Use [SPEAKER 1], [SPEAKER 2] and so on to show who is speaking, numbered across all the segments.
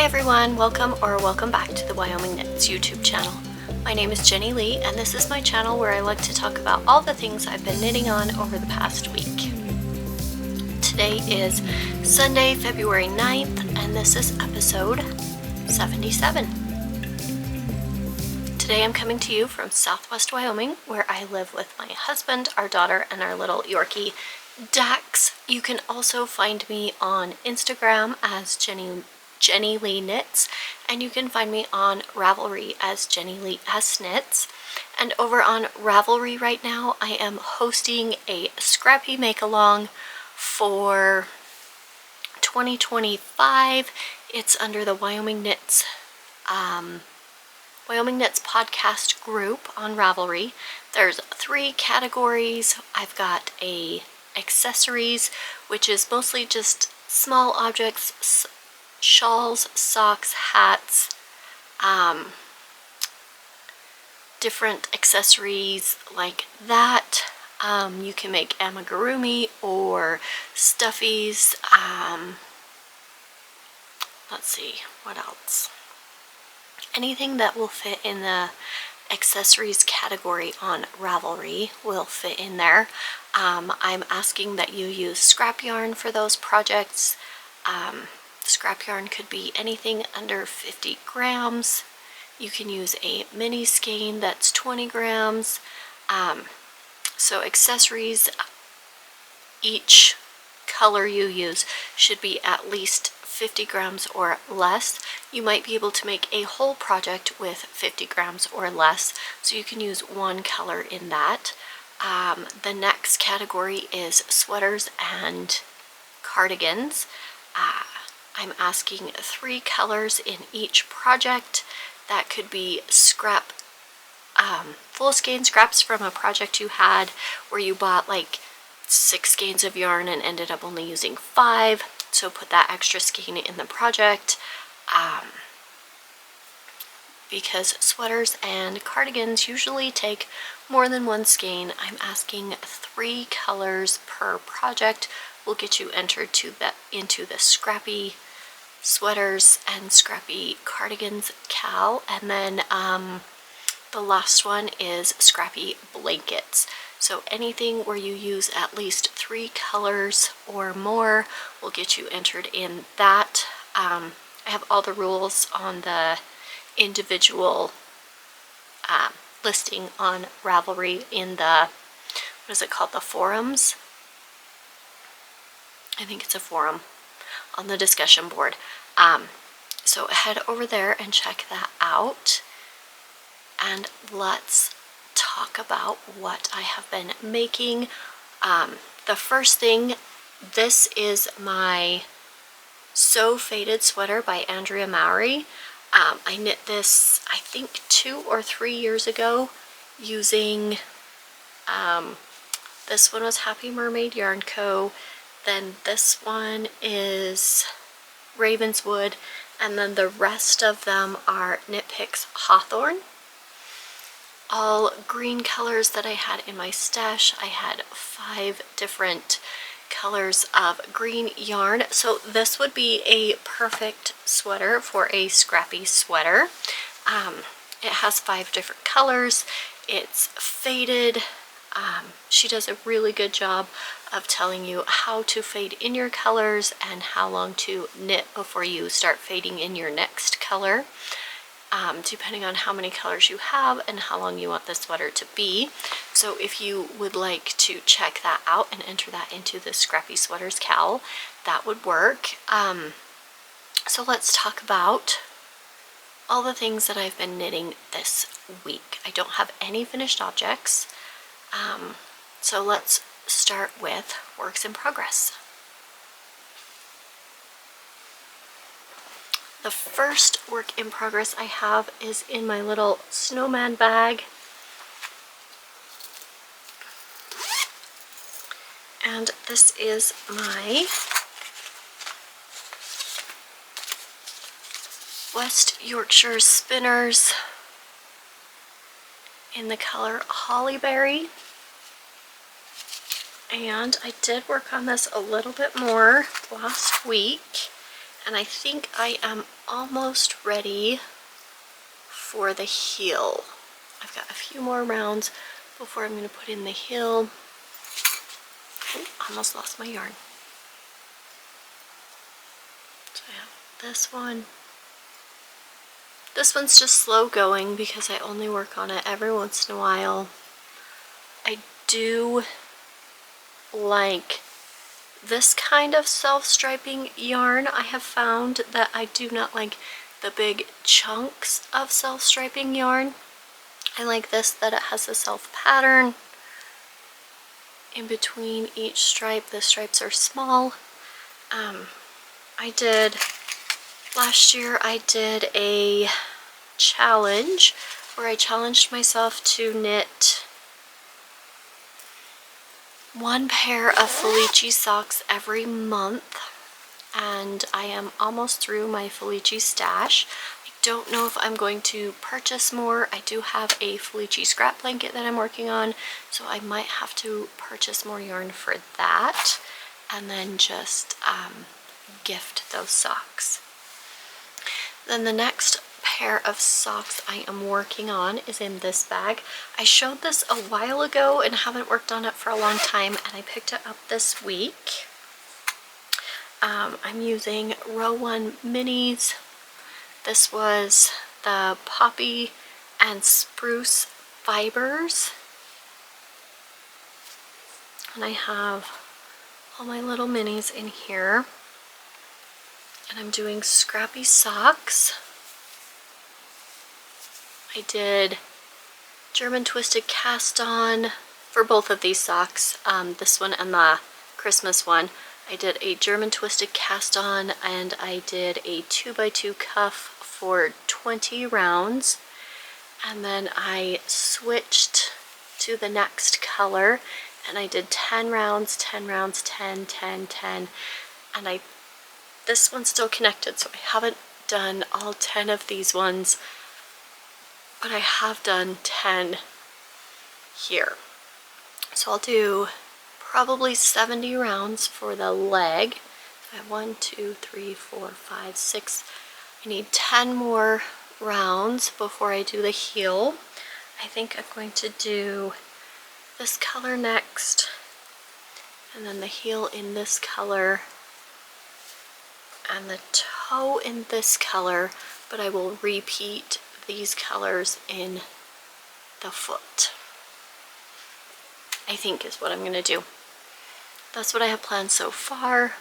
[SPEAKER 1] everyone, welcome back to the Wyoming Knitz YouTube channel. My name is Jenny Lee and this is my channel where I like to talk about all the things I've been knitting on over the past week. Today is Sunday, February 9th and this is episode 77. Today I'm coming to you from Southwest Wyoming where I live with my husband, our daughter, and our little Yorkie, Dax. You can also find me on Instagram as Jenny Lee Knits, and you can find me on Ravelry as Jenny Lee S Knits. And over on Ravelry right now, I am hosting a Scrappy make-along for 2025. It's under the Wyoming Knits podcast group on Ravelry. There's 3 categories. I've got a accessories, which is mostly just small objects, shawls, socks, hats, different accessories like that. You can make amigurumi or stuffies. Let's see, what else? Anything that will fit in the accessories category on Ravelry will fit in there. I'm asking that you use scrap yarn for those projects. Scrap yarn could be anything under 50 grams. You can use a mini skein that's 20 grams. So accessories, each color you use should be at least 50 grams or less. You might be able to make a whole project with 50 grams or less, so you can use one color in that. The next category is sweaters and cardigans. I'm asking 3 colors in each project. That could be scrap, full skein scraps from a project you had where you bought like 6 skeins of yarn and ended up only using 5. So put that extra skein in the project. Because sweaters and cardigans usually take more than 1 skein, I'm asking 3 colors per project. Will get you entered into the Scrappy sweaters and Scrappy cardigans cal. And then the last one is Scrappy blankets. So anything where you use at least 3 colors or more will get you entered in that. I have all the rules on the individual listing on Ravelry in the, what is it called, the forums? I think it's a forum on the discussion board. So head over there and check that out. And let's talk about what I have been making. The first thing, this is my So Faded sweater by Andrea Mowry. I knit this, I think, 2 or 3 years ago using, this one was Happy Mermaid Yarn Co. Then this one is Ravenswood, and then the rest of them are Knit Picks Hawthorn. All green colors that I had in my stash. I had 5 different colors of green yarn. So this would be a perfect sweater for a Scrappy sweater. It has 5 different colors. It's faded. She does a really good job of telling you how to fade in your colors and how long to knit before you start fading in your next color, depending on how many colors you have and how long you want the sweater to be. So if you would like to check that out and enter that into the Scrappy Sweaters cal, that would work. So let's talk about all the things that I've been knitting this week. I don't have any finished objects. So let's start with works in progress. The first work in progress I have is in my little snowman bag. And this is my West Yorkshire spinners in the color Hollyberry. And I did work on this a little bit more last week, And I think I am almost ready for the heel. I've got a few more rounds before I'm going to put in the heel. Oh, almost lost my yarn. So I have this one. This one's just slow going because I only work on it every once in a while. I do like this kind of self-striping yarn. I have found that I do not like the big chunks of self-striping yarn. I like this, that it has a self-pattern in between each stripe. The stripes are small. Last year I did a challenge where I challenged myself to knit one pair of Felici socks every month, and I am almost through my Felici stash. I don't know if I'm going to purchase more. I do have a Felici scrap blanket that I'm working on, so I might have to purchase more yarn for that and then just gift those socks. Then the next pair of socks I am working on is in this bag. I showed this a while ago and haven't worked on it for a long time, and I picked it up this week. I'm using Row 1 minis. This was the poppy and spruce fibers. And I have all my little minis in here. And I'm doing Scrappy socks. I did German twisted cast on for both of these socks, this one and the Christmas one. I did a German twisted cast on, and I did a 2x2 cuff for 20 rounds. And then I switched to the next color, and I did 10 rounds, 10 rounds, 10, 10, 10. And this one's still connected, so I haven't done all 10 of these ones, but I have done 10 here. So I'll do probably 70 rounds for the leg. I have 1, 2, 3, 4, 5, 6. I need 10 more rounds before I do the heel. I think I'm going to do this color next, and then the heel in this color, and the toe in this color, but I will repeat these colors in the foot, I think is what I'm going to do. That's what I have planned so far.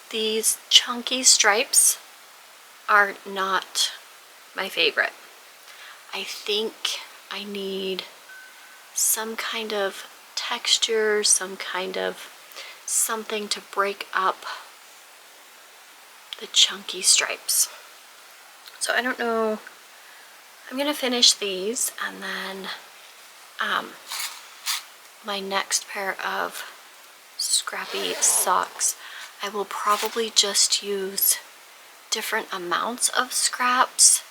[SPEAKER 1] These chunky stripes are not my favorite. I think I need some kind of texture, some kind of something to break up the chunky stripes. So I don't know. I'm gonna finish these, and then my next pair of Scrappy socks, I will probably just use different amounts of scraps.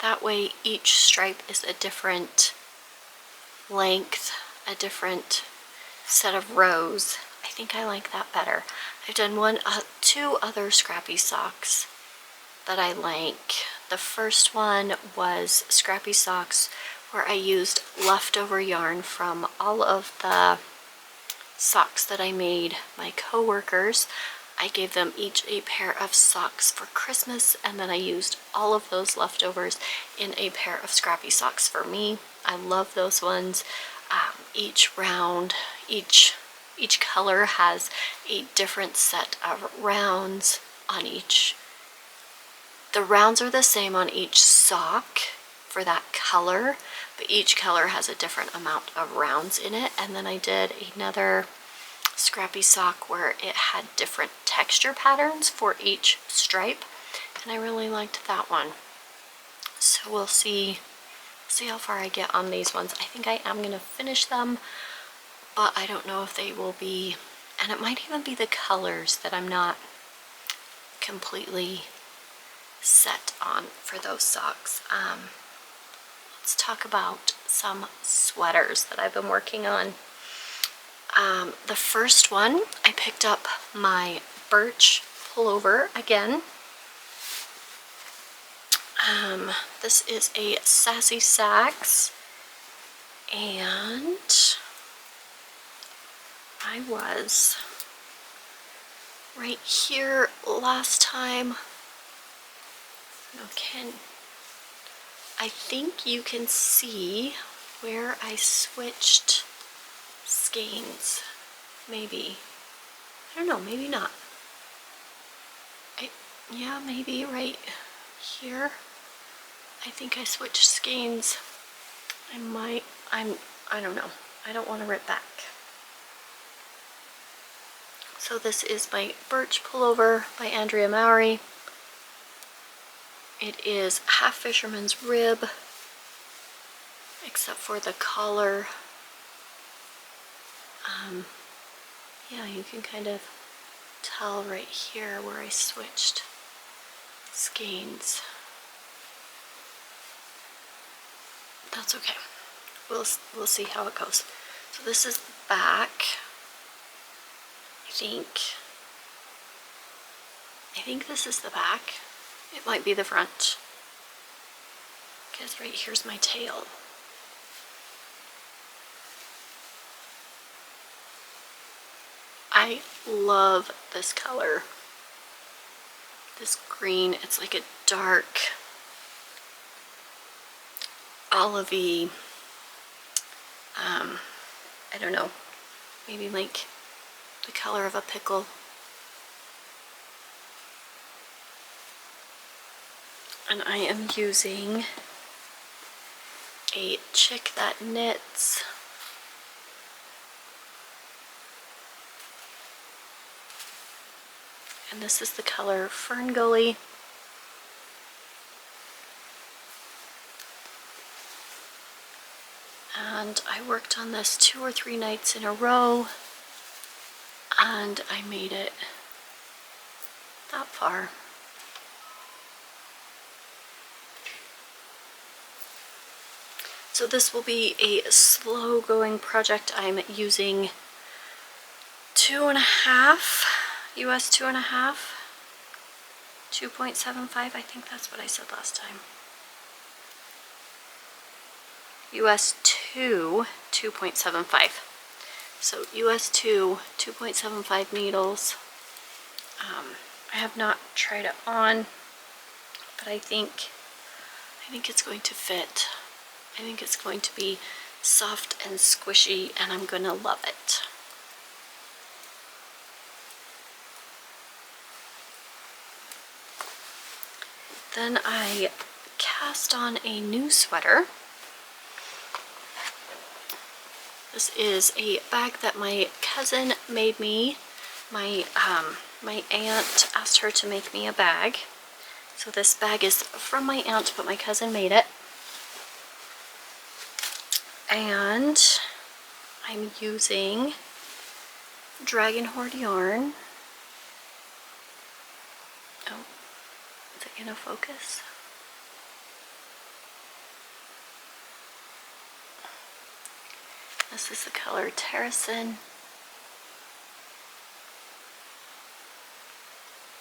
[SPEAKER 1] That way each stripe is a different length, a different set of rows. I think I like that better. I've done two other Scrappy socks that I like. The first one was Scrappy socks where I used leftover yarn from all of the socks that I made my co-workers. I gave them each a pair of socks for Christmas, and then I used all of those leftovers in a pair of Scrappy socks for me. I love those ones. Each round, each color has a different set of rounds on each. The rounds are the same on each sock for that color, but each color has a different amount of rounds in it. And then I did another Scrappy sock where it had different texture patterns for each stripe, and I really liked that one. So we'll see how far I get on these ones. I think I am going to finish them, but I don't know if they will be, and it might even be the colors that I'm not completely set on for those socks. let's talk about some sweaters that I've been working on. The first one, I picked up my Birch pullover again. This is a Sassy Sacks, and I was right here last time. Okay, I think you can see where I switched skeins. Maybe. I don't know, maybe not. Yeah, maybe right here. I think I switched skeins. I don't know. I don't want to rip back. So this is my Birch pullover by Andrea Mowry. It is half fisherman's rib, except for the collar. Yeah, you can kind of tell right here where I switched skeins. That's okay. We'll see how it goes. So this is the back. I think this is the back. It might be the front, because right here's my tail. I love this color. This green, it's like a dark olivey, I don't know, maybe like the color of a pickle. And I am using a chick that knits. And this is the color Fern Gully. And I worked on this 2 or 3 nights in a row, and I made it that far. So this will be a slow going project. I'm using 2.5, US 2.5, 2.75, I think that's what I said last time. US 2, 2.75. So US 2, 2.75 needles. I have not tried it on, but I think it's going to fit. I think it's going to be soft and squishy, and I'm gonna love it. Then I cast on a new sweater. This is a bag that my cousin made me. My aunt asked her to make me a bag. So this bag is from my aunt, but my cousin made it. And I'm using Dragon Hoard yarn. Oh, is it gonna focus? This is the color Terrasen.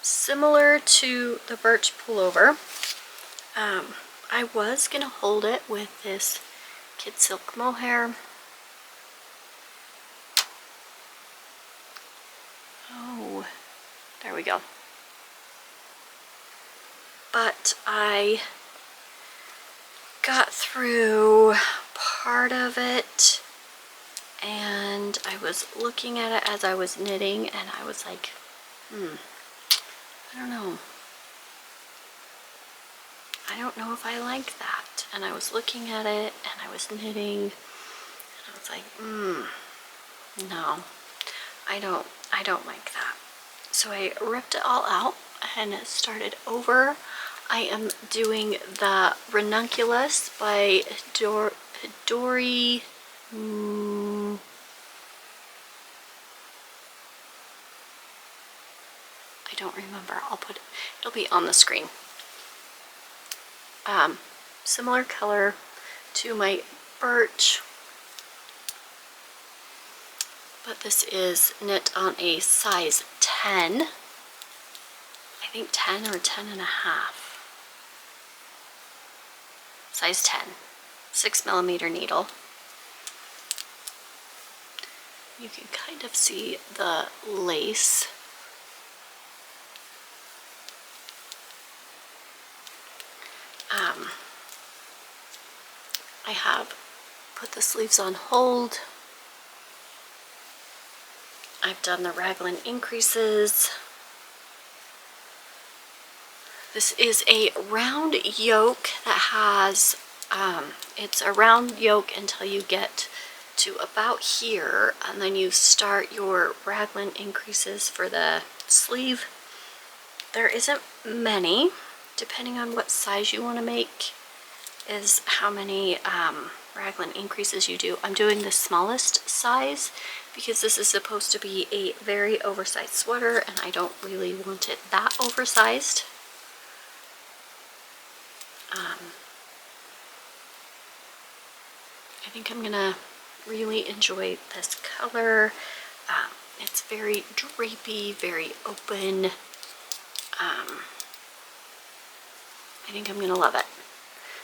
[SPEAKER 1] Similar to the Birch pullover. I was gonna hold it with this kid silk mohair. Oh, there we go. But I got through part of it, and I was looking at it as I was knitting, and I was like, I don't know. I don't know if I like that. And I was looking at it, and I was knitting, and I was like, no, I don't like that. So I ripped it all out and started over. I am doing the Ranunculus by Midori. I don't remember. It'll be on the screen. Similar color, to my Birch. But this is knit on a size 10. I think 10 or 10 and a half. Size 10. 6mm needle. You can kind of see the lace. I have put the sleeves on hold. I've done the raglan increases. This is a round yoke that has, it's a round yoke until you get to about here, and then you start your raglan increases for the sleeve. There isn't many, depending on what size you want to make, is how many raglan increases you do. I'm doing the smallest size because this is supposed to be a very oversized sweater, and I don't really want it that oversized. I think I'm gonna really enjoy this color. It's very drapey, very open. I think I'm gonna love it.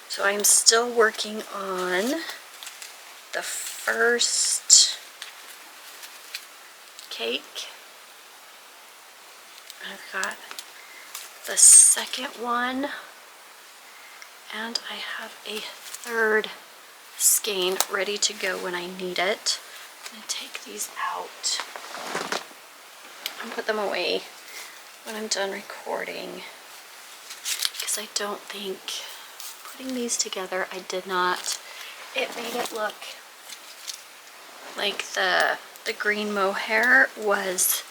[SPEAKER 1] So I'm still working on the first cake. I've got the second one, and I have a third skein ready to go when I need it. I'm gonna take these out and put them away when I'm done recording, because I don't think putting these together, I did not. It made it look like the green mohair was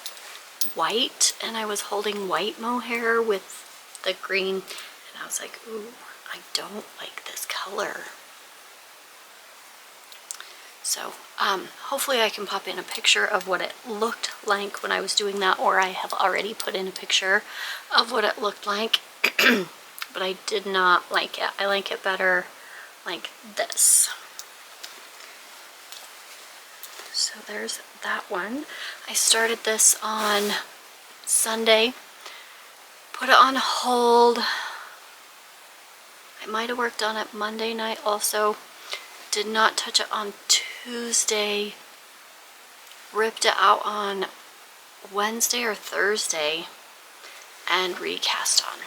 [SPEAKER 1] white, and I was holding white mohair with the green, and I was like, ooh, I don't like this color. So hopefully I can pop in a picture of what it looked like when I was doing that, or I have already put in a picture of what it looked like. But I did not like it. I like it better like this. So there's that one. I started this on Sunday, put it on hold. I might have worked on it Monday night also. Did not touch it on Tuesday. Ripped it out on Wednesday or Thursday and recast on.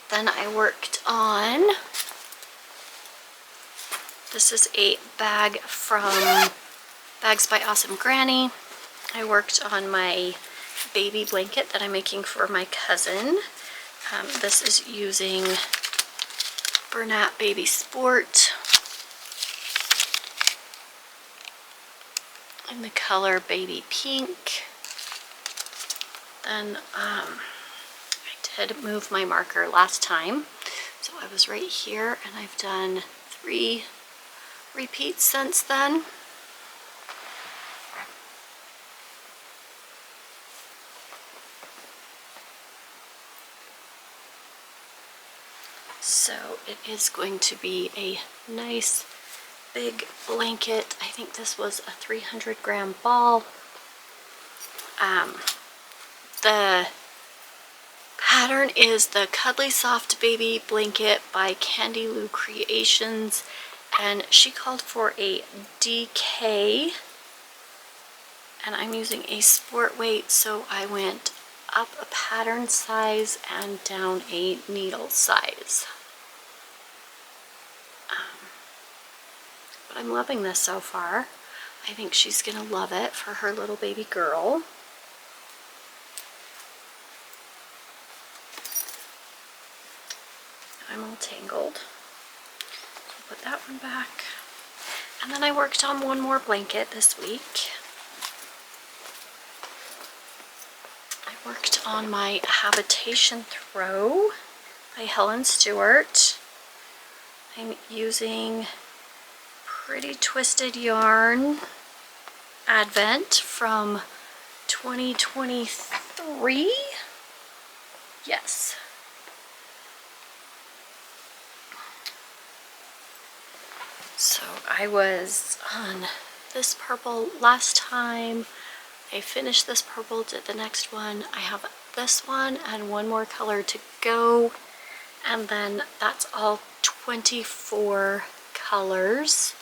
[SPEAKER 1] Then I worked on, this is a bag from Bags by Awesome Granny. I worked on my baby blanket that I'm making for my cousin. This is using Bernat Baby Sport in the color Baby Pink. Then I did move my marker last time, so I was right here, and I've done 3 repeats since then. So it is going to be a nice big blanket. I think this was a 300-gram ball. The pattern is the Cuddly Soft Baby Blanket by Candy Lou Creations, and she called for a DK, and I'm using a sport weight, so I went up a pattern size and down a needle size. But I'm loving this so far. I think she's gonna love it for her little baby girl. I'm all tangled. So put that one back. And then I worked on one more blanket this week. I worked on my Habitation throw by Helen Stewart. I'm using Pretty Twisted Yarn Advent from 2023. Yes. So I was on this purple last time. I finished this purple, did the next one. I have this one and one more color to go. And then that's all 24 colors.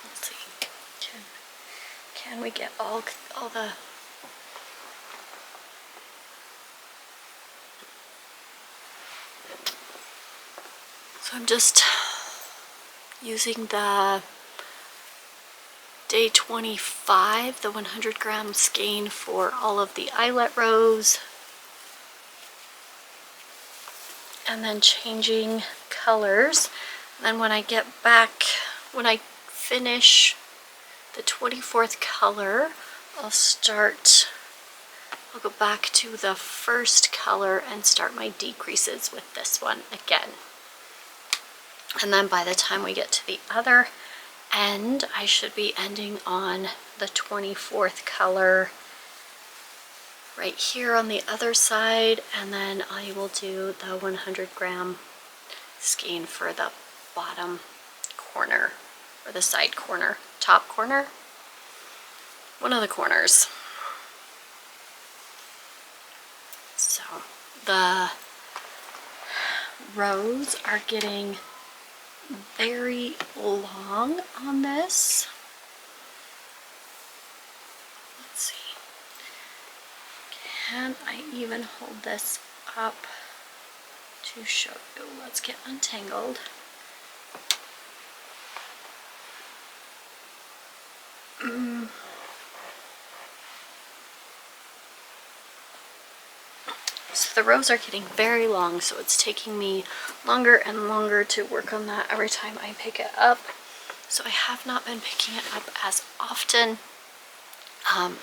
[SPEAKER 1] Let's see, can we get all the... So I'm just using the day 25, the 100 gram skein for all of the eyelet rows. And then changing colors. And then when I get back, when I finish the 24th color, I'll go back to the first color and start my decreases with this one again. And then by the time we get to the other end, I should be ending on the 24th color right here on the other side, and then I will do the 100 gram skein for the bottom corner, or the side corner, top corner, one of the corners. So the rows are getting very long on this. Let's see. Can I even hold this up to show you? Let's get untangled. So the rows are getting very long, so it's taking me longer and longer to work on that every time I pick it up. So I have not been picking it up as often. I'm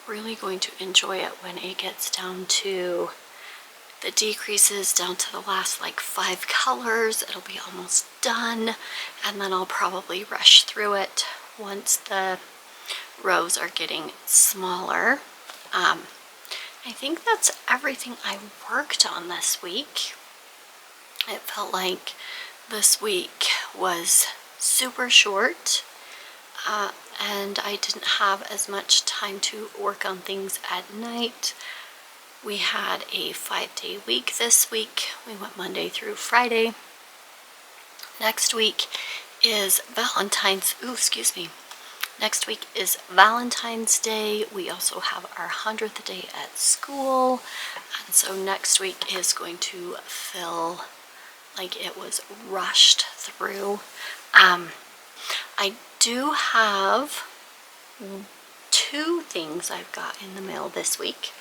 [SPEAKER 1] really going to enjoy it when it gets down to the decreases, down to the last like 5 colors. It'll be almost done, and then I'll probably rush through it once the rows are getting smaller. I think that's everything I worked on this week. It felt like this week was super short, and I didn't have as much time to work on things at night. We had a 5-day week this week. We went Monday through Friday. Next week is Next week is Valentine's Day. We also have our 100th day at school, and so next week is going to feel like it was rushed through. I do have 2 things I've got in the mail this week.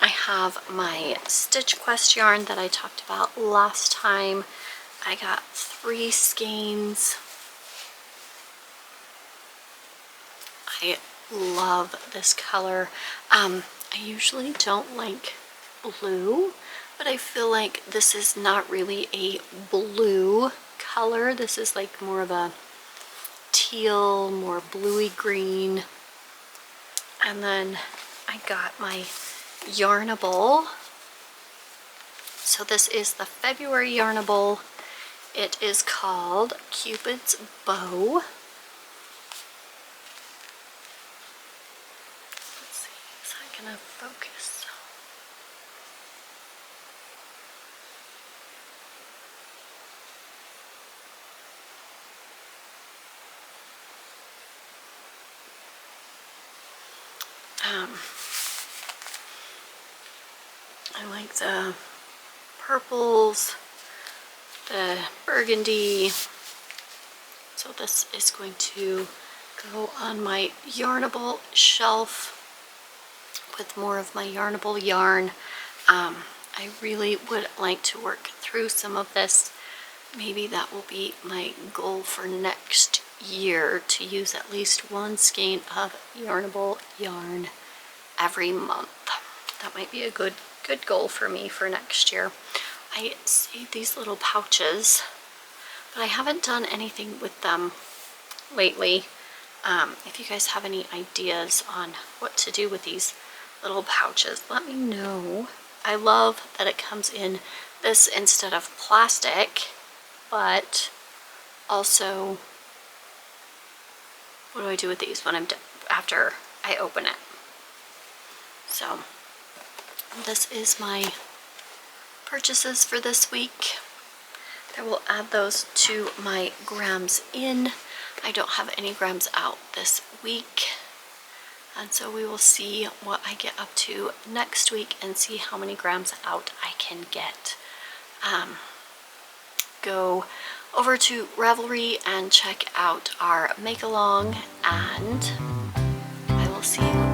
[SPEAKER 1] I have my Stitch Quest yarn that I talked about last time. I got 3 skeins. I love this color. I usually don't like blue, but I feel like this is not really a blue color. This is like more of a teal, more bluey green. And then I got my Yarnable. So this is the February Yarnable. It is called Cupid's Bow. Gonna focus. I like the purples, the burgundy. So this is going to go on my Yarnable shelf with more of my Yarnable yarn. I really would like to work through some of this. Maybe that will be my goal for next year, to use at least 1 skein of Yarnable yarn every month. That might be a good goal for me for next year. I saved these little pouches, but I haven't done anything with them lately. If you guys have any ideas on what to do with these little pouches, let me know. I love that it comes in this instead of plastic, but also, what do I do with these when I'm done, after I open it? So this is my purchases for this week. I will add those to my grams in. I don't have any grams out this week, and so we will see what I get up to next week and see how many grams out I can get. Go over to Ravelry and check out our make along, and I will see you